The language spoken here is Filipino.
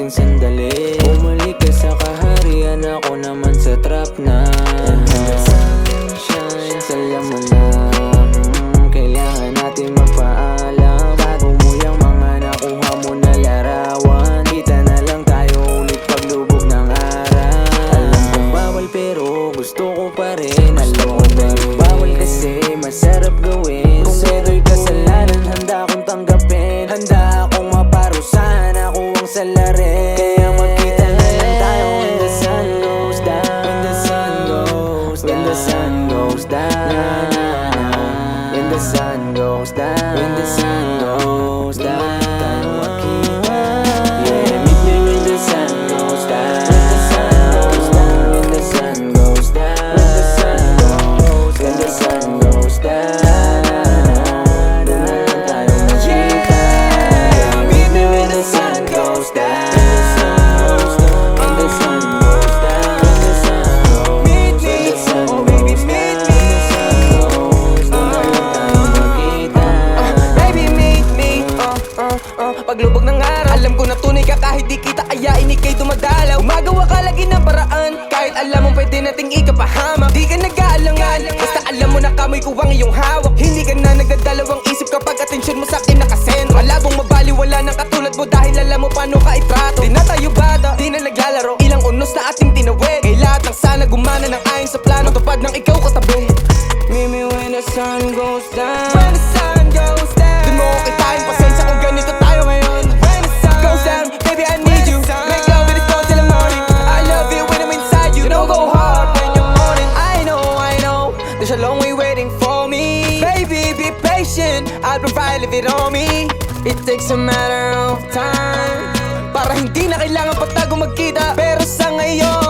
konting sandali. Bumalik ka sa kaharian, ako naman sa trap na. Sunshine, salam mo lang. Kailangan natin magpaalam bago mo yung mga nakuha mo na larawan. Kita na lang tayo ulit paglubog ng araw. Alam kong bawal pero gusto ko pa rin. Alam ko bawal kasi masarap gawin. Kung ito'y kasalanan, handa akong tanggapin. Handa akong maparusahan, ako ang salarin. Kaya magkita na lang tayo when the sun goes down. When the sun goes down. When the sun goes down. When the sun goes down. When the sun goes down. Tayo magkita. Yeah, meet me when the sun goes down. When the sun goes down. When the sun goes down. When the sun goes down. When the sun goes down. Paglubog ng araw, alam ko na tunay ka kahit di kita ayain, ika'y dumadalaw. Gumagawa ka lagi ng paraan, kahit alam mo pwede nating ikapahamak. Di ka nag-aalangan, basta alam mo na kamay ko ang iyong hawak. Hindi ka na nagdadalawang isip kapag atensyon mo sa'kin nakasentro. Malabong mabaliwala ng katulad mo dahil alam mo paano ka itrato. Di na tayo bata, di na naglalaro, ilang unos na ating tinawid. Kay lahat ng sana gumana ng ayon sa plano, tupad ng ikaw katabi. Meet me when the sun goes down. When the sun goes down, dun mo ko kitain, pasensya kung ganito tayo ngayon. When the sun goes down, baby I need you. Make love with it go till the morning. I love it when I'm inside you. Don't go hard when you're mourning. I know, there's a long way waiting for me. Baby, be patient, I'll provide, leave it on me. It takes a matter of time, para hindi na kailangan patago magkita. Pero sa ngayon